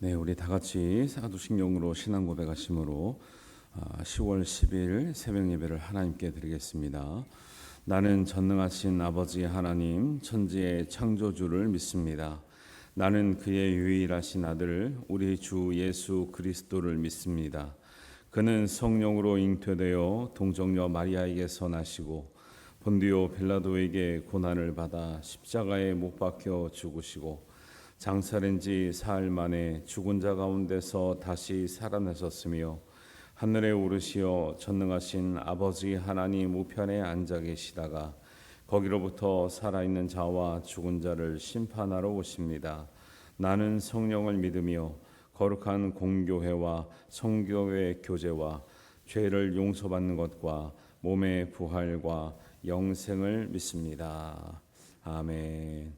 네, 우리 다 같이 사도신경으로 신앙 고백하심으로 10월 10일 새벽 예배를 하나님께 드리겠습니다. 나는 전능하신 아버지 하나님 천지의 창조주를 믿습니다. 나는 그의 유일하신 아들 우리 주 예수 그리스도를 믿습니다. 그는 성령으로 잉태되어 동정녀 마리아에게서 나시고 본디오 빌라도에게 고난을 받아 십자가에 못 박혀 죽으시고 장사된 지 사흘 만에 죽은 자 가운데서 다시 살아나셨으며 하늘에 오르시어 전능하신 아버지 하나님 우편에 앉아 계시다가 거기로부터 살아있는 자와 죽은 자를 심판하러 오십니다. 나는 성령을 믿으며 거룩한 공교회와 성교회 교제와 죄를 용서받는 것과 몸의 부활과 영생을 믿습니다. 아멘.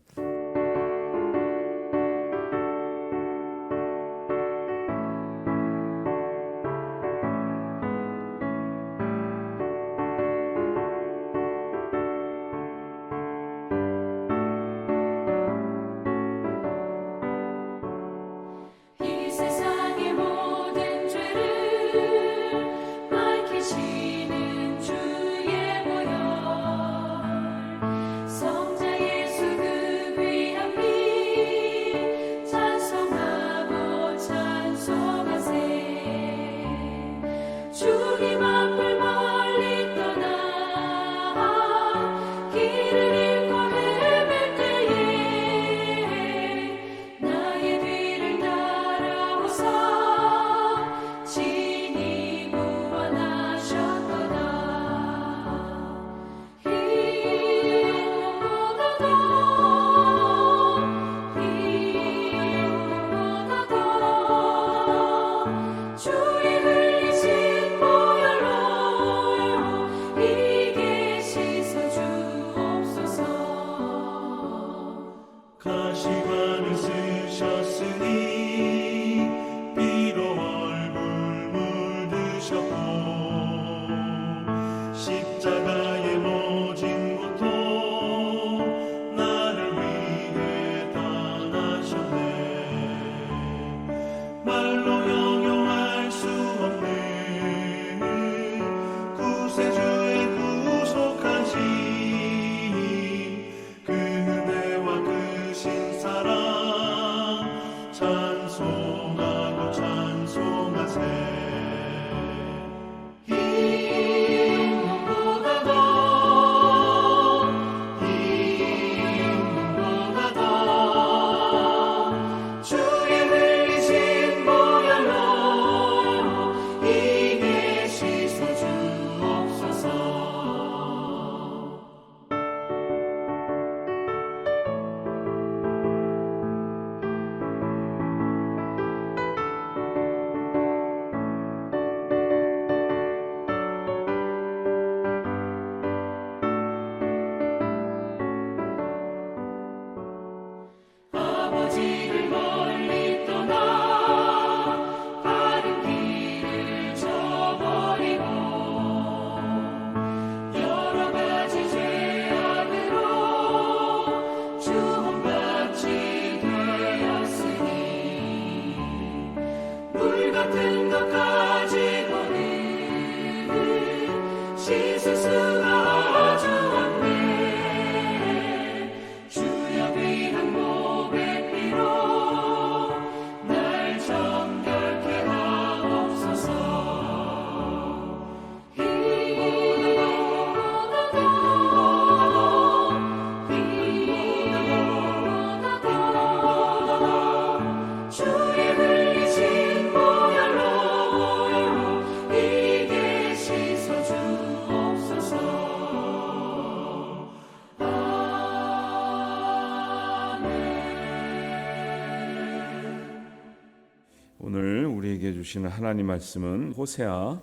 오늘 우리에게 주시는 하나님 말씀은 호세아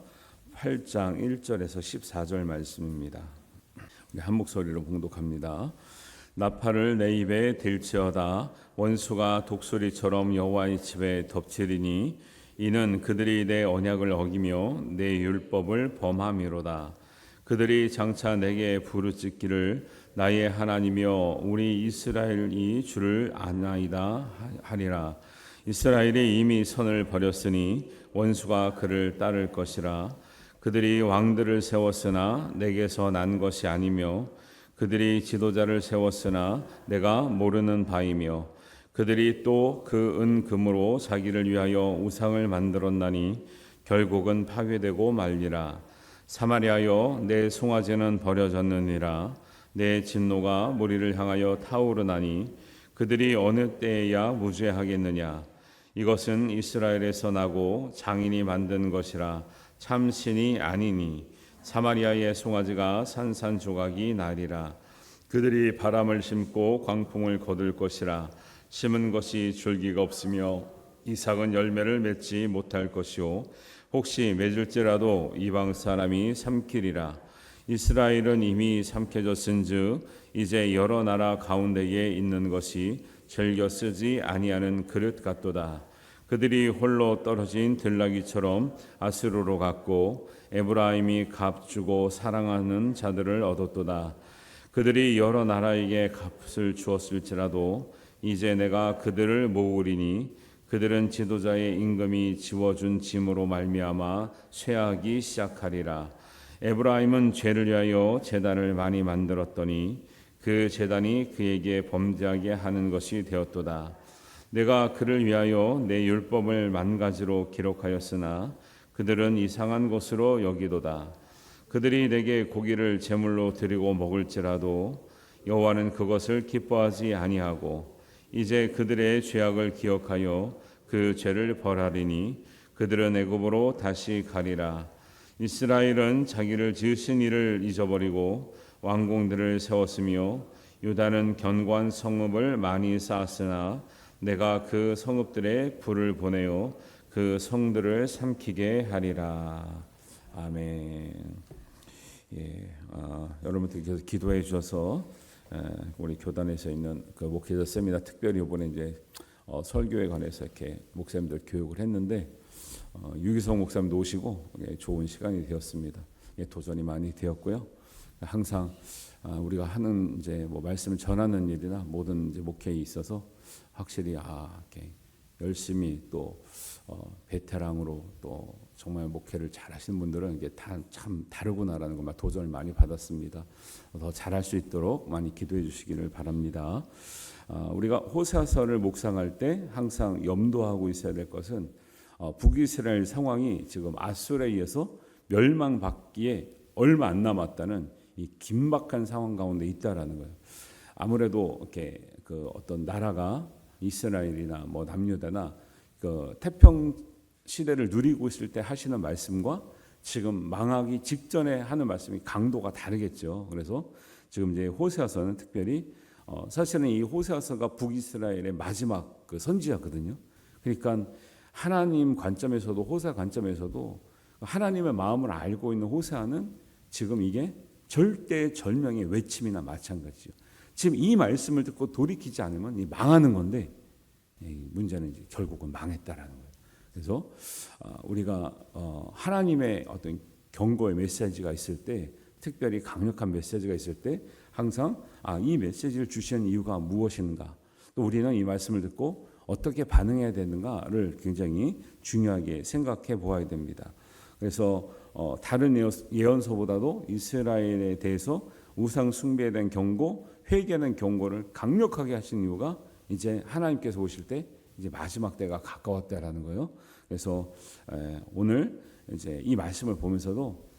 8장 1절에서 14절 말씀입니다. 우리 한 목소리로 봉독합니다. 나팔을 내 입에 댈지어다 원수가 독수리처럼 여호와의 집에 덮치리니 이는 그들이 내 언약을 어기며 내 율법을 범함이로다. 그들이 장차 내게 부르짖기를 나의 하나님이여 우리 이스라엘이 주를 아나이다 하리라. 이스라엘이 이미 선을 버렸으니 원수가 그를 따를 것이라. 그들이 왕들을 세웠으나 내게서 난 것이 아니며 그들이 지도자를 세웠으나 내가 모르는 바이며 그들이 또 그 은금으로 자기를 위하여 우상을 만들었나니 결국은 파괴되고 말리라. 사마리아여 내 송아지는 버려졌느니라. 내 진노가 무리를 향하여 타오르나니 그들이 어느 때에야 무죄하겠느냐. 이것은 이스라엘에서 나고 장인이 만든 것이라 참신이 아니니 사마리아의 송아지가 산산조각이 나리라. 그들이 바람을 심고 광풍을 거둘 것이라. 심은 것이 줄기가 없으며 이삭은 열매를 맺지 못할 것이요 혹시 맺을지라도 이방 사람이 삼키리라. 이스라엘은 이미 삼켜졌은즉 이제 여러 나라 가운데에 있는 것이 즐겨 쓰지 아니하는 그릇 같도다. 그들이 홀로 떨어진 들나귀처럼 아수르로 갔고 에브라임이 값주고 사랑하는 자들을 얻었도다. 그들이 여러 나라에게 값을 주었을지라도 이제 내가 그들을 모으리니 그들은 지도자의 임금이 지워준 짐으로 말미암아 쇠하기 시작하리라. 에브라임은 죄를 위하여 제단을 많이 만들었더니 그 제단이 그에게 범죄하게 하는 것이 되었도다. 내가 그를 위하여 내 율법을 만가지로 기록하였으나 그들은 이상한 것으로 여기도다. 그들이 내게 고기를 제물로 드리고 먹을지라도 여호와는 그것을 기뻐하지 아니하고 이제 그들의 죄악을 기억하여 그 죄를 벌하리니 그들은 애굽으로 다시 가리라. 이스라엘은 자기를 지으신 이를 잊어버리고 왕궁들을 세웠으며 유다는 견고한 성읍을 많이 쌓았으나 내가 그 성읍들에 불을 보내어 그 성들을 삼키게 하리라. 아멘. 여러분들 계속 기도해 주셔서 우리 교단에서 있는 그 목회자 세미나 특별히 이번에 이제 설교에 관해서 이렇게 목사님들 교육을 했는데 유기성 목사님도 오시고 좋은 시간이 되었습니다. 도전이 많이 되었고요. 항상 우리가 하는 이제 뭐 말씀을 전하는 일이나 모든 이제 목회에 있어서 확실히 이렇게 열심히 또 베테랑으로 또 정말 목회를 잘하시는 분들은 이게 참 다르구나라는 것만 도전을 많이 받았습니다. 더 잘할 수 있도록 많이 기도해 주시기를 바랍니다. 우리가 호세아서를 묵상할 때 항상 염두하고 있어야 될 것은 북이스라엘 상황이 지금 아수르에 의해서 멸망받기에 얼마 안 남았다는 이 긴박한 상황 가운데 있다라는 거예요. 아무래도 이렇게 그 어떤 나라가 이스라엘이나 뭐 남유다나 그 태평 시대를 누리고 있을 때 하시는 말씀과 지금 망하기 직전에 하는 말씀이 강도가 다르겠죠. 그래서 지금 이제 호세아서는 특별히 사실은 이 호세아서가 북이스라엘의 마지막 그 선지자거든요. 그러니까 하나님 관점에서도 호세아 관점에서도 하나님의 마음을 알고 있는 호세아는 지금 이게 절대 절명의 외침이나 마찬가지죠. 지금 이 말씀을 듣고 돌이키지 않으면 이 망하는 건데 문제는 이제 결국은 망했다라는 거예요. 그래서 우리가 하나님의 어떤 경고의 메시지가 있을 때, 특별히 강력한 메시지가 있을 때 항상 이 메시지를 주시는 이유가 무엇인가, 또 우리는 이 말씀을 듣고 어떻게 반응해야 되는가를 굉장히 중요하게 생각해 보아야 됩니다. 그래서 다른 예언서보다도 이스라엘에 대해서 우상 숭배에 대한 경고, 회개하는 경고를 강력하게 하신 이유가 이제 하나님께서 오실 때 이제 마지막 때가 가까웠다라는 거예요. 그래서 오늘 이제 이 말씀을 보면서도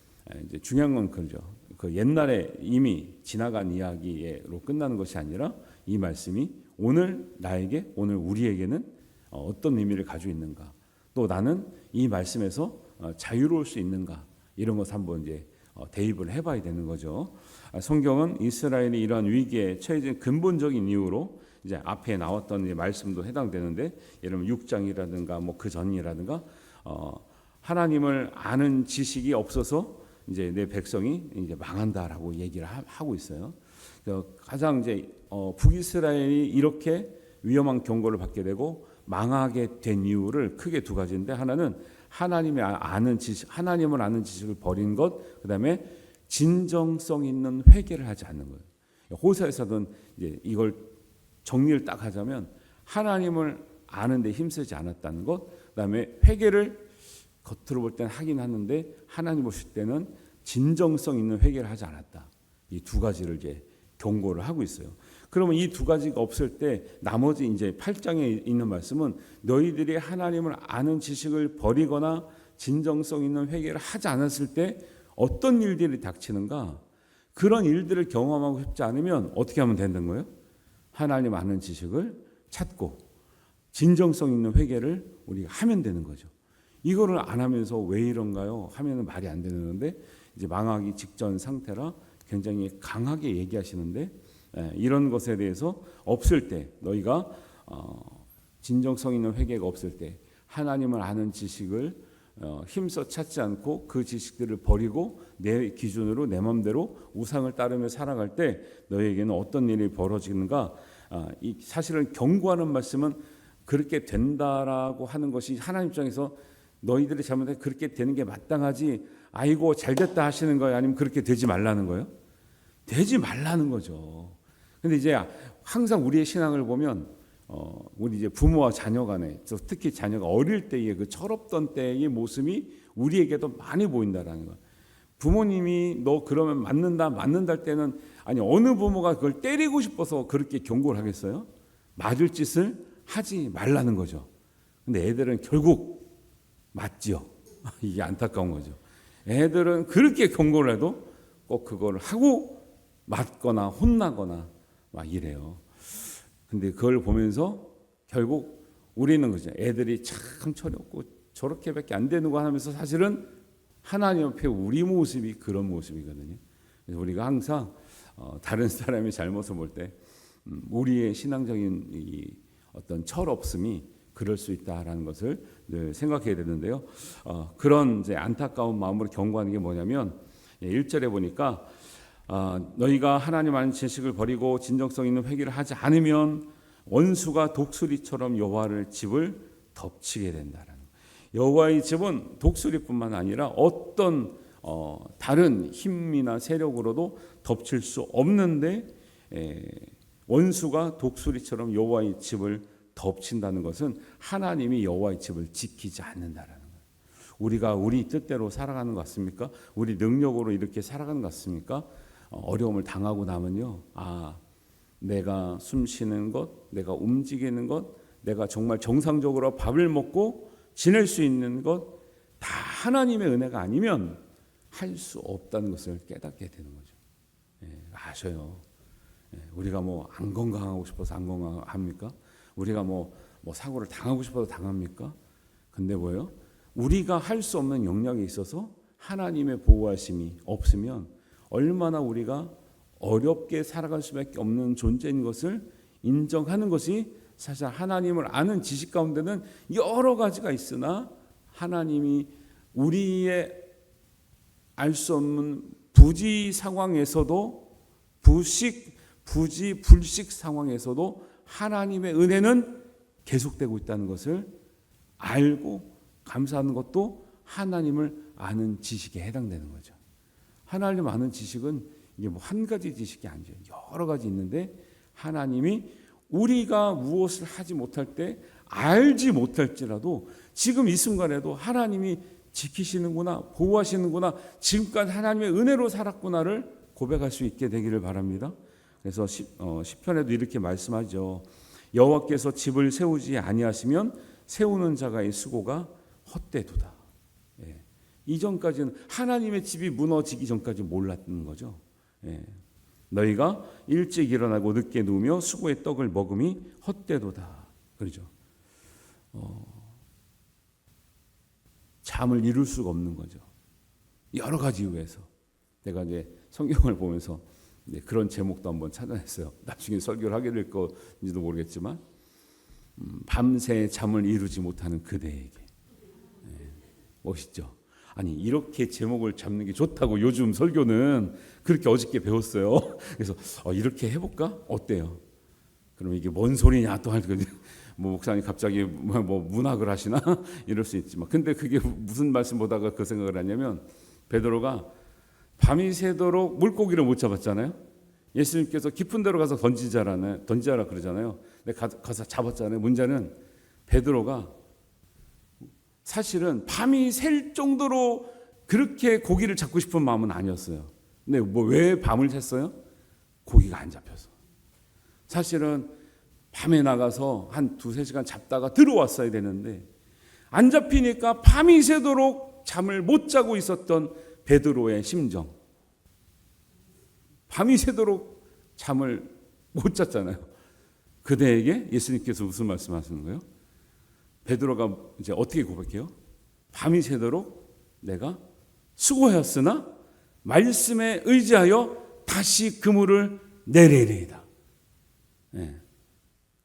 이제 중요한 건 그죠. 그 옛날에 이미 지나간 이야기로 끝나는 것이 아니라 이 말씀이 오늘 나에게, 오늘 우리에게는 어떤 의미를 가지고 있는가, 또 나는 이 말씀에서 자유로울 수 있는가, 이런 것을 한번 이제 대입을 해봐야 되는 거죠. 성경은 이스라엘이 이러한 위기에 처해진 근본적인 이유로 이제 앞에 나왔던 이제 말씀도 해당되는데, 예를 들면 6장이라든가 뭐 그 전이라든가 하나님을 아는 지식이 없어서 이제 내 백성이 이제 망한다라고 얘기를 하고 있어요. 가장 이제 북이스라엘이 이렇게 위험한 경고를 받게 되고 망하게 된 이유를 크게 두 가지인데, 하나는 하나님을 아는 지식을 버린 것, 그다음에 진정성 있는 회개를 하지 않는 거예요. 호세아서는 이제 이걸 정리를 딱 하자면 하나님을 아는데 힘쓰지 않았다는 것, 그다음에 회개를 겉으로 볼 때는 하긴 하는데 하나님 보실 때는 진정성 있는 회개를 하지 않았다. 이 두 가지를 이제 경고를 하고 있어요. 그러면 이 두 가지가 없을 때 나머지 이제 8장에 있는 말씀은 너희들이 하나님을 아는 지식을 버리거나 진정성 있는 회개를 하지 않았을 때 어떤 일들이 닥치는가? 그런 일들을 경험하고 싶지 않으면 어떻게 하면 되는 거예요? 하나님 아는 지식을 찾고 진정성 있는 회개를 우리가 하면 되는 거죠. 이거를 안 하면서 왜 이런가요? 하면은 말이 안 되는데 이제 망하기 직전 상태라 굉장히 강하게 얘기하시는데, 이런 것에 대해서 없을 때 너희가 진정성 있는 회개가 없을 때 하나님을 아는 지식을 힘써 찾지 않고 그 지식들을 버리고 내 기준으로 내 마음대로 우상을 따르며 살아갈 때 너희에게는 어떤 일이 벌어지는가? 사실은 경고하는 말씀은 그렇게 된다라고 하는 것이 하나님 입장에서 너희들이 잘못해 그렇게 되는 게 마땅하지, 아이고 잘됐다 하시는 거예요? 아니면 그렇게 되지 말라는 거예요? 되지 말라는 거죠. 근데 이제 항상 우리의 신앙을 보면 우리 이제 부모와 자녀 간에, 특히 자녀가 어릴 때의 그 철없던 때의 모습이 우리에게도 많이 보인다라는 거예요. 부모님이 너 그러면 맞는다 할 때는, 아니 어느 부모가 그걸 때리고 싶어서 그렇게 경고를 하겠어요? 맞을 짓을 하지 말라는 거죠. 근데 애들은 결국 맞지요. 이게 안타까운 거죠. 애들은 그렇게 경고를 해도 꼭 그걸 하고 맞거나 혼나거나 막 이래요. 근데 그걸 보면서 결국 우리는 그죠. 애들이 참 철이 없고 저렇게밖에 안 되는 거 하면서 사실은 하나님 앞에 우리 모습이 그런 모습이거든요. 그래서 우리가 항상 다른 사람의 잘못을 볼 때 우리의 신앙적인 이 어떤 철없음이 그럴 수 있다라는 것을 늘 생각해야 되는데요. 그런 이제 안타까운 마음으로 경고하는 게 뭐냐면 1절에 보니까 너희가 하나님 아는 지식을 버리고 진정성 있는 회개를 하지 않으면 원수가 독수리처럼 여호와의 집을 덮치게 된다라는. 여호와의 집은 독수리뿐만 아니라 어떤 다른 힘이나 세력으로도 덮칠 수 없는데, 원수가 독수리처럼 여호와의 집을 덮친다는 것은 하나님이 여호와의 집을 지키지 않는다라는 거예요. 우리가 우리 뜻대로 살아가는 것 같습니까? 우리 능력으로 이렇게 살아가는 것 같습니까? 어려움을 당하고 나면요, 내가 숨 쉬는 것, 내가 움직이는 것, 내가 정말 정상적으로 밥을 먹고 지낼 수 있는 것, 다 하나님의 은혜가 아니면 할 수 없다는 것을 깨닫게 되는 거죠. 아셔요. 우리가 뭐 안 건강하고 싶어서 안 건강합니까? 우리가 뭐 사고를 당하고 싶어서 당합니까? 근데 뭐예요? 우리가 할 수 없는 영역에 있어서 하나님의 보호하심이 없으면 얼마나 우리가 어렵게 살아갈 수밖에 없는 존재인 것을 인정하는 것이, 사실 하나님을 아는 지식 가운데는 여러 가지가 있으나 하나님이 우리의 알 수 없는 부지 상황에서도, 불식 상황에서도 하나님의 은혜는 계속되고 있다는 것을 알고 감사하는 것도 하나님을 아는 지식에 해당되는 거죠. 하나님 아는 지식은 이게 뭐 한 가지 지식이 아니죠. 여러 가지 있는데 하나님이 우리가 무엇을 하지 못할 때, 알지 못할지라도 지금 이 순간에도 하나님이 지키시는구나, 보호하시는구나, 지금까지 하나님의 은혜로 살았구나를 고백할 수 있게 되기를 바랍니다. 그래서 시편에도 이렇게 말씀하죠. 여호와께서 집을 세우지 아니하시면 세우는 자가의 수고가 헛되도다. 이전까지는 하나님의 집이 무너지기 전까지 몰랐는 거죠. 너희가 일찍 일어나고 늦게 누우며 수고의 떡을 먹음이 헛되도다. 그렇죠. 잠을 이룰 수가 없는 거죠. 여러 가지 이유에서. 내가 이제 성경을 보면서 그런 제목도 한번 찾아냈어요. 나중에 설교를 하게 될 건지도 모르겠지만, 밤새 잠을 이루지 못하는 그대에게. 멋있죠. 아니 이렇게 제목을 잡는 게 좋다고 요즘 설교는 그렇게 어저께 배웠어요. 그래서 이렇게 해볼까? 어때요? 그럼 이게 뭔 소리냐 또 할 거지. 뭐 목사님 갑자기 뭐 문학을 하시나 이럴 수 있지만, 근데 그게 무슨 말씀 보다가 그 생각을 하냐면, 베드로가 밤이 새도록 물고기를 못 잡았잖아요. 예수님께서 깊은 데로 가서 던지자라 그러잖아요. 근데 가서 잡았잖아요. 문제는 베드로가 사실은 밤이 샐 정도로 그렇게 고기를 잡고 싶은 마음은 아니었어요. 근데 왜 밤을 샜어요? 고기가 안 잡혀서. 사실은 밤에 나가서 한 2-3시간 잡다가 들어왔어야 되는데 안 잡히니까 밤이 새도록 잠을 못 자고 있었던 베드로의 심정. 밤이 새도록 잠을 못 잤잖아요. 그대에게 예수님께서 무슨 말씀하시는 거예요? 베드로가 이제 어떻게 고백해요? 밤이 새도록 내가 수고하였으나 말씀에 의지하여 다시 그물을 내리리이다. 네.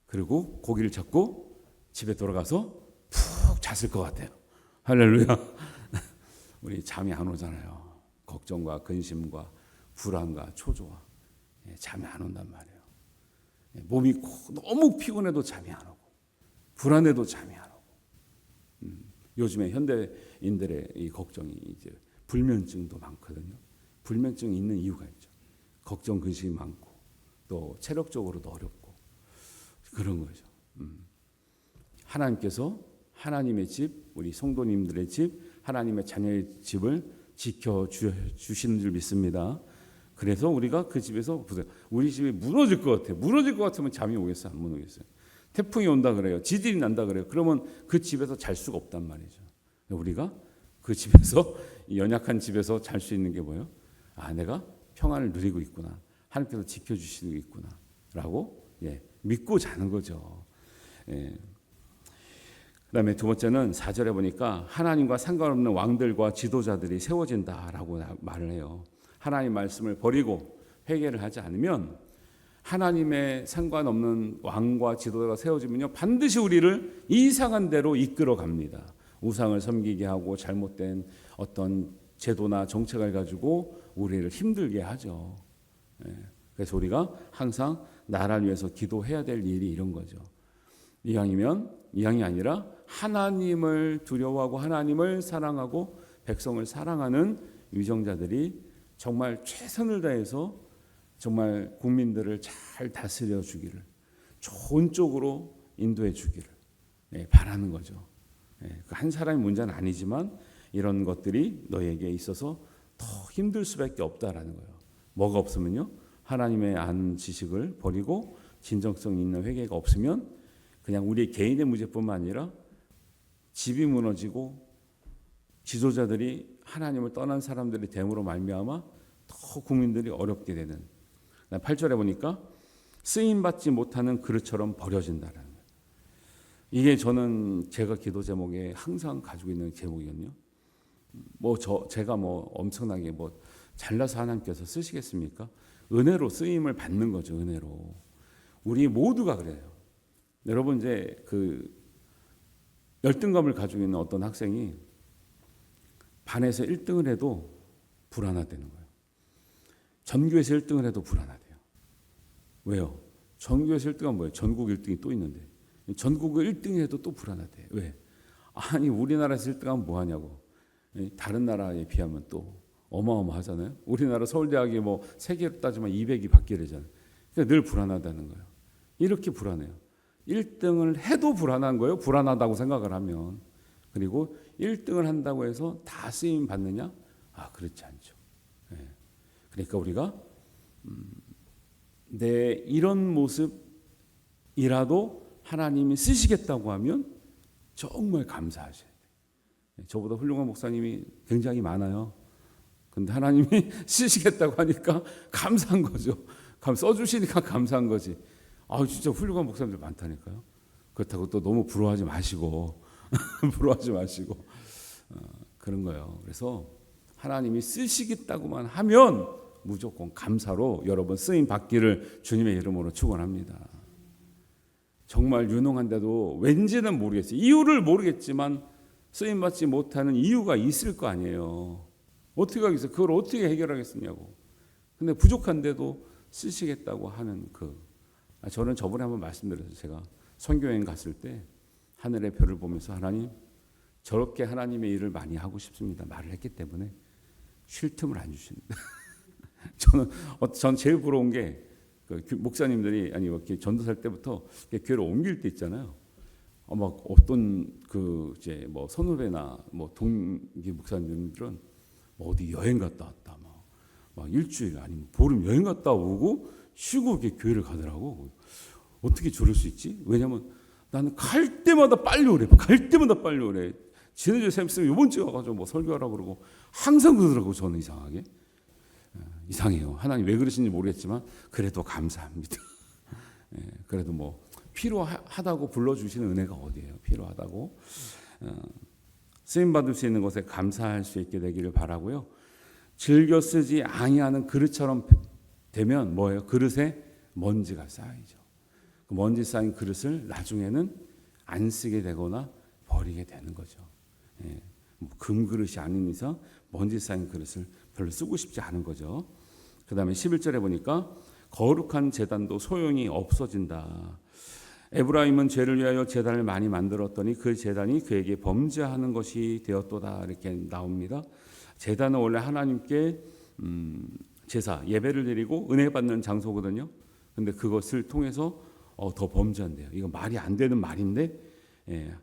그리고 고기를 잡고 집에 돌아가서 푹 잤을 것 같아요. 할렐루야. 우리 잠이 안 오잖아요. 걱정과 근심과 불안과 초조와 잠이 안 온단 말이에요. 몸이 너무 피곤해도 잠이 안 오고 불안해도 잠이 안 오고. 요즘에 현대인들의 이 걱정이 이제 불면증도 많거든요. 불면증이 있는 이유가 있죠. 걱정 근심이 많고 또 체력적으로도 어렵고 그런 거죠. 하나님께서 하나님의 집, 우리 성도님들의 집, 하나님의 자녀의 집을 지켜주시는 줄 믿습니다. 그래서 우리가 그 집에서 보세요. 우리 집이 무너질 것 같아요. 무너질 것 같으면 잠이 오겠어요? 안 오겠어요? 태풍이 온다 그래요. 지진이 난다 그래요. 그러면 그 집에서 잘 수가 없단 말이죠. 우리가 그 집에서 연약한 집에서 잘 수 있는 게 뭐예요? 아, 내가 평안을 누리고 있구나. 하나님께서 지켜주시고 있구나. 라고 믿고 자는 거죠. 그 다음에 두 번째는 4절에 보니까 하나님과 상관없는 왕들과 지도자들이 세워진다라고 말을 해요. 하나님 말씀을 버리고 회개를 하지 않으면 하나님의 상관없는 왕과 지도자가 세워지면요 반드시 우리를 이상한 대로 이끌어 갑니다. 우상을 섬기게 하고 잘못된 어떤 제도나 정책을 가지고 우리를 힘들게 하죠. 그래서 우리가 항상 나라를 위해서 기도해야 될 일이 이런 거죠. 이왕이 아니라 하나님을 두려워하고 하나님을 사랑하고 백성을 사랑하는 위정자들이 정말 최선을 다해서 정말 국민들을 잘 다스려 주기를, 좋은 쪽으로 인도해 주기를 바라는 거죠. 한 사람의 문제는 아니지만 이런 것들이 너에게 있어서 더 힘들 수밖에 없다라는 거예요. 뭐가 없으면요, 하나님의 아는 지식을 버리고 진정성 있는 회개가 없으면 그냥 우리 개인의 문제뿐만 아니라 집이 무너지고 지도자들이 하나님을 떠난 사람들이 됨으로 말미암아 더 국민들이 어렵게 되는. 8절에 보니까 쓰임받지 못하는 그릇처럼 버려진다라는 거예요. 이게 저는 제가 기도 제목에 항상 가지고 있는 제목이거든요. 제가 엄청나게 잘나서 하나님께서 쓰시겠습니까? 은혜로 쓰임을 받는 거죠. 은혜로. 우리 모두가 그래요. 여러분 이제 그 열등감을 가지고 있는 어떤 학생이 반에서 1등을 해도 불안하다는 거예요. 전교에서 1등을 해도 불안하대요. 왜요? 전교에서 1등은 뭐예요? 전국 1등이 또 있는데 전국을 1등 해도 또 불안하대요. 왜? 아니 우리나라에서 1등하면 뭐하냐고. 다른 나라에 비하면 또 어마어마하잖아요. 우리나라 서울대학이 세계로 따지면 200이 받기래잖아요. 그러니까 늘 불안하다는 거예요. 이렇게 불안해요. 1등을 해도 불안한 거예요. 불안하다고 생각을 하면. 그리고 1등을 한다고 해서 다 쓰임 받느냐? 아, 그렇지 않죠. 그러니까 우리가 내 이런 모습이라도 하나님이 쓰시겠다고 하면 정말 감사하셔야 돼요. 저보다 훌륭한 목사님이 굉장히 많아요. 근데 하나님이 쓰시겠다고 하니까 감사한 거죠. 써주시니까 감사한 거지. 아, 진짜 훌륭한 목사님들 많다니까요. 그렇다고 또 너무 부러워하지 마시고 부러워하지 마시고 그런 거예요. 그래서 하나님이 쓰시겠다고만 하면 무조건 감사로 여러분 쓰임 받기를 주님의 이름으로 축원합니다. 정말 유능한데도 왠지는 모르겠어요. 이유를 모르겠지만 쓰임 받지 못하는 이유가 있을 거 아니에요. 어떻게 하겠어요? 그걸 어떻게 해결하겠느냐고. 근데 부족한데도 쓰시겠다고 하는 저는 저번에 한번 말씀드렸어요. 제가 선교여행 갔을 때 하늘의 별을 보면서 하나님, 저렇게 하나님의 일을 많이 하고 싶습니다 말을 했기 때문에 쉴 틈을 안 주십니다. 저는 제일 부러운 게 목사님들이 전도살 때부터 교회를 옮길 때 있잖아요. 막 어떤 그 이제 뭐 선후배나 뭐 동기 목사님들은 뭐 어디 여행 갔다 왔다 막 일주일 아니면 보름 여행 갔다 오고 쉬고 이렇게 교회를 가더라고. 어떻게 저럴 수 있지? 왜냐면 나는 갈 때마다 빨리 오래. 갈 때마다 빨리 오래. 지난주에 샘쌤 이번 주에 와가지고 뭐 설교하라고 그러고 항상 그러더라고. 저는 이상하게. 이상해요. 하나님 왜 그러신지 모르겠지만 그래도 감사합니다. 그래도 뭐 필요하다고 불러주시는 은혜가 어디예요? 필요하다고. 쓰임받을 수 있는 것에 감사할 수 있게 되기를 바라고요. 즐겨 쓰지 아니하는 그릇처럼 되면 뭐예요? 그릇에 먼지가 쌓이죠. 그 먼지 쌓인 그릇을 나중에는 안 쓰게 되거나 버리게 되는 거죠. 뭐 금그릇이 아닌 이상 먼지 쌓인 그릇을 별로 쓰고 싶지 않은 거죠. 그 다음에 11절에 보니까 거룩한 제단도 소용이 없어진다. 에브라임은 죄를 위하여 제단을 많이 만들었더니 그 제단이 그에게 범죄하는 것이 되었도다 이렇게 나옵니다. 제단은 원래 하나님께 제사, 예배를 드리고 은혜 받는 장소거든요. 근데 그것을 통해서 더 범죄한대요. 이거 말이 안 되는 말인데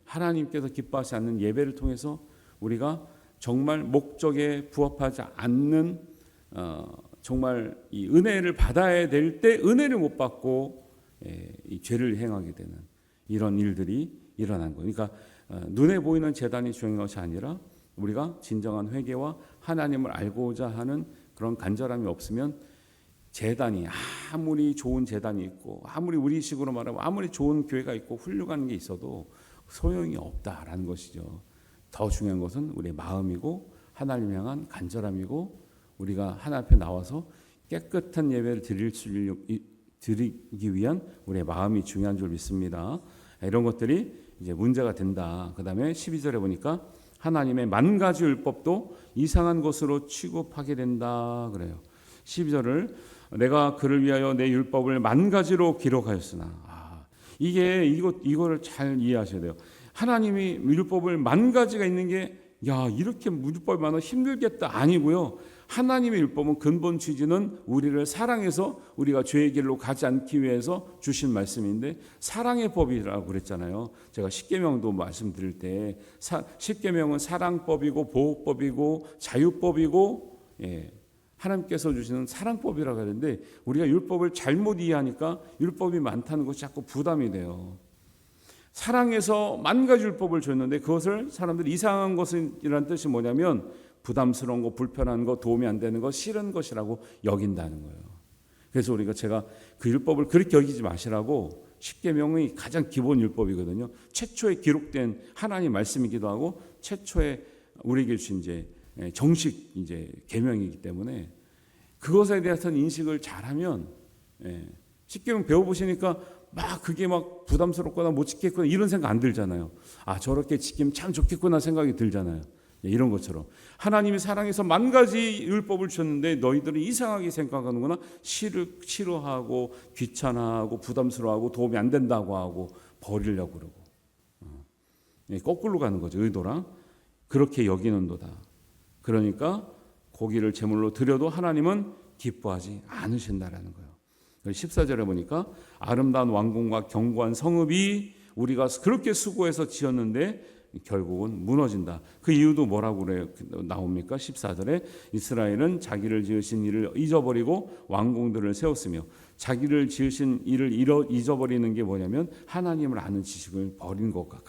하나님께서 기뻐하지 않는 예배를 통해서 우리가 정말 목적에 부합하지 않는 정말 이 은혜를 받아야 될 때 은혜를 못 받고 이 죄를 행하게 되는 이런 일들이 일어난 거예요. 그러니까 눈에 보이는 제단이 중요한 것이 아니라 우리가 진정한 회개와 하나님을 알고자 하는 그런 간절함이 없으면 제단이 아무리 좋은 제단이 있고 아무리 우리식으로 말하면 아무리 좋은 교회가 있고 훌륭한 게 있어도 소용이 없다라는 것이죠. 더 중요한 것은 우리의 마음이고 하나님 향한 간절함이고 우리가 하나님 앞에 나와서 깨끗한 예배를 드리기 위한 우리의 마음이 중요한 줄 믿습니다. 이런 것들이 이제 문제가 된다. 그 다음에 12절에 보니까 하나님의 만 가지 율법도 이상한 것으로 취급하게 된다 그래요. 12절을 내가 그를 위하여 내 율법을 만 가지로 기록하였으나 이거를 잘 이해하셔야 돼요. 하나님이 율법을 만 가지가 있는 게 이렇게 율법이 많아 힘들겠다 아니고요. 하나님의 율법은 근본 취지는 우리를 사랑해서 우리가 죄의 길로 가지 않기 위해서 주신 말씀인데 사랑의 법이라고 그랬잖아요. 제가 십계명도 말씀드릴 때 십계명은 사랑법이고 보호법이고 자유법이고 하나님께서 주시는 사랑법이라고 하는데 우리가 율법을 잘못 이해하니까 율법이 많다는 것이 자꾸 부담이 돼요. 사랑해서 만 가지 율법을 줬는데 그것을 사람들이 이상한 것이라는 뜻이 뭐냐면 부담스러운 거, 불편한 거, 도움이 안 되는 거, 싫은 것이라고 여긴다는 거예요. 그래서 제가 그 율법을 그렇게 여기지 마시라고 십계명이 가장 기본 율법이거든요. 최초에 기록된 하나님 말씀이기도 하고 최초에 우리에게 주신 이제 정식 이제 계명이기 때문에 그것에 대해서는 인식을 잘하면 십계명 배워보시니까 그게 막 부담스럽거나 못 지켰거나 이런 생각 안 들잖아요. 저렇게 지키면 참 좋겠구나 생각이 들잖아요. 이런 것처럼 하나님이 사랑해서 만 가지 율법을 주셨는데 너희들은 이상하게 생각하는구나. 싫어하고 귀찮아하고 부담스러워하고 도움이 안 된다고 하고 버리려고 그러고 거꾸로 가는 거죠. 의도랑 그렇게 여기는도다. 그러니까 고기를 제물로 드려도 하나님은 기뻐하지 않으신다라는 거예요. 14절에 보니까 아름다운 왕궁과 견고한 성읍이 우리가 그렇게 수고해서 지었는데 결국은 무너진다. 그 이유도 뭐라고 나옵니까? 14절에 이스라엘은 자기를 지으신 일을 잊어버리고 왕궁들을 세웠으며 자기를 지으신 일을 잊어버리는 게 뭐냐면 하나님을 아는 지식을 버린 것과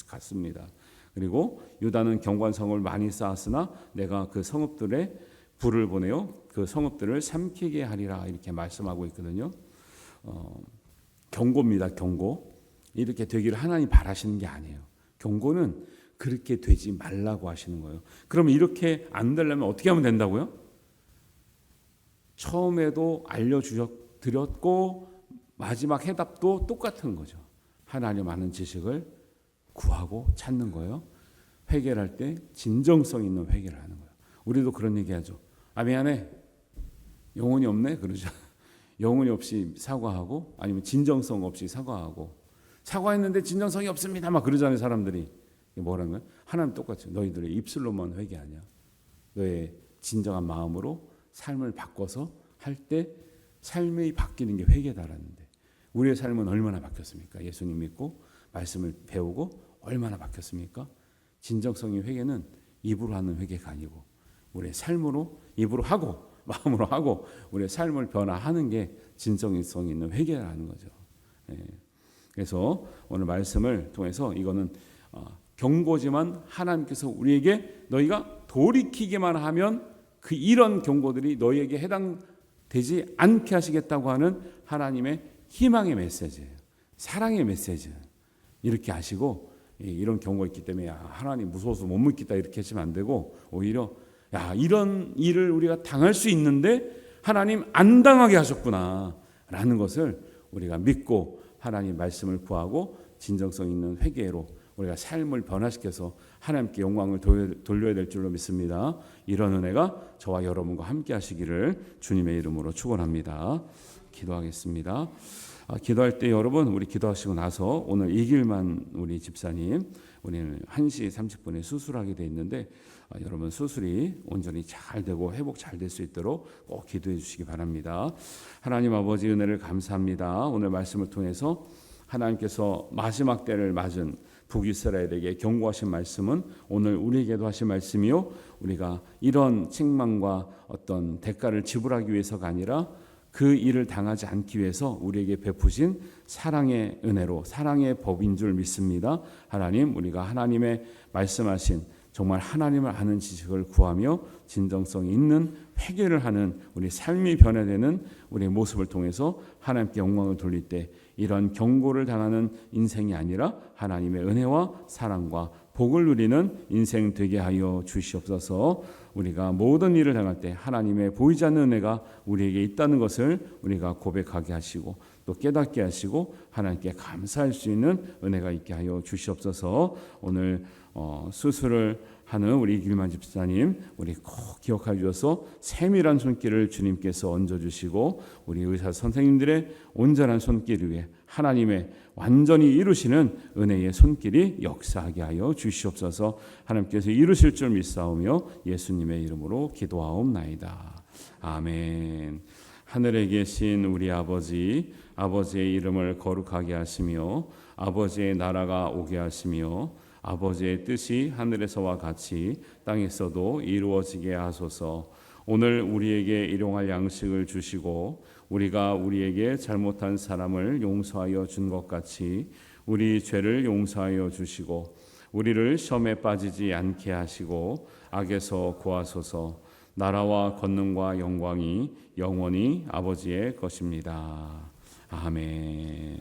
같습니다. 그리고 유다는 견고한 성을 많이 쌓았으나 내가 그 성읍들에 불을 보내어 그 성읍들을 삼키게 하리라 이렇게 말씀하고 있거든요. 경고입니다. 경고. 이렇게 되기를 하나님 바라시는 게 아니에요. 경고는 그렇게 되지 말라고 하시는 거예요. 그러면 이렇게 안 되려면 어떻게 하면 된다고요? 처음에도 알려드렸고 마지막 해답도 똑같은 거죠. 하나님 아는 지식을 구하고 찾는 거예요. 회개를 할 때 진정성 있는 회개를 하는 거예요. 우리도 그런 얘기하죠. 미안해. 영혼이 없네. 그러죠. 영혼이 없이 사과하고 아니면 진정성 없이 사과하고 사과했는데 진정성이 없습니다. 막 그러잖아요. 사람들이. 뭐라는 거예요? 하나님 똑같죠. 너희들의 입술로만 회개하냐. 너의 진정한 마음으로 삶을 바꿔서 할 때 삶이 바뀌는 게 회개다라는데 우리의 삶은 얼마나 바뀌었습니까? 예수님 믿고 말씀을 배우고 얼마나 바뀌었습니까? 진정성의 회개는 입으로 하는 회개가 아니고 우리의 삶으로, 입으로 하고 마음으로 하고 우리의 삶을 변화하는 게 진정성 있는 회개라는 거죠. 그래서 오늘 말씀을 통해서 이거는 경고지만 하나님께서 우리에게 너희가 돌이키기만 하면 그 이런 경고들이 너희에게 해당되지 않게 하시겠다고 하는 하나님의 희망의 메시지예요. 사랑의 메시지. 이렇게 하시고 이런 경고가 있기 때문에 하나님 무서워서 못 믿겠다 이렇게 하시면 안 되고 오히려 이런 일을 우리가 당할 수 있는데 하나님 안 당하게 하셨구나 라는 것을 우리가 믿고 하나님 말씀을 구하고 진정성 있는 회개로 우리가 삶을 변화시켜서 하나님께 영광을 돌려야 될 줄로 믿습니다. 이런 은혜가 저와 여러분과 함께 하시기를 주님의 이름으로 축원합니다. 기도하겠습니다. 기도할 때 여러분 우리 기도하시고 나서 오늘 이길만 우리 집사님 우리는 1시 30분에 수술하게 돼 있는데 여러분 수술이 온전히 잘 되고 회복 잘 될 수 있도록 꼭 기도해 주시기 바랍니다. 하나님 아버지 은혜를 감사합니다. 오늘 말씀을 통해서 하나님께서 마지막 때를 맞은 북이스라엘에게 경고하신 말씀은 오늘 우리에게도 하신 말씀이요 우리가 이런 책망과 어떤 대가를 지불하기 위해서가 아니라 그 일을 당하지 않기 위해서 우리에게 베푸신 사랑의 은혜로 사랑의 법인 줄 믿습니다. 하나님 우리가 하나님의 말씀하신 정말 하나님을 아는 지식을 구하며 진정성 있는 회개를 하는 우리 삶이 변화되는 우리의 모습을 통해서 하나님께 영광을 돌릴 때 이런 경고를 당하는 인생이 아니라 하나님의 은혜와 사랑과 복을 누리는 인생 되게 하여 주시옵소서. 우리가 모든 일을 당할 때 하나님의 보이지 않는 은혜가 우리에게 있다는 것을 우리가 고백하게 하시고 또 깨닫게 하시고 하나님께 감사할 수 있는 은혜가 있게 하여 주시옵소서. 오늘 수술을 하는 우리 이길만 집사님 우리 꼭 기억해 주셔서 세밀한 손길을 주님께서 얹어주시고 우리 의사 선생님들의 온전한 손길 위에 하나님의 완전히 이루시는 은혜의 손길이 역사하게 하여 주시옵소서. 하나님께서 이루실 줄 믿사오며 예수님의 이름으로 기도하옵나이다. 아멘. 하늘에 계신 우리 아버지, 아버지의 이름을 거룩하게 하시며 아버지의 나라가 오게 하시며 아버지의 뜻이 하늘에서와 같이 땅에서도 이루어지게 하소서. 오늘 우리에게 일용할 양식을 주시고 우리가 우리에게 잘못한 사람을 용서하여 준 것 같이 우리 죄를 용서하여 주시고 우리를 시험에 빠지지 않게 하시고 악에서 구하소서. 나라와 권능과 영광이 영원히 아버지의 것입니다. 아멘.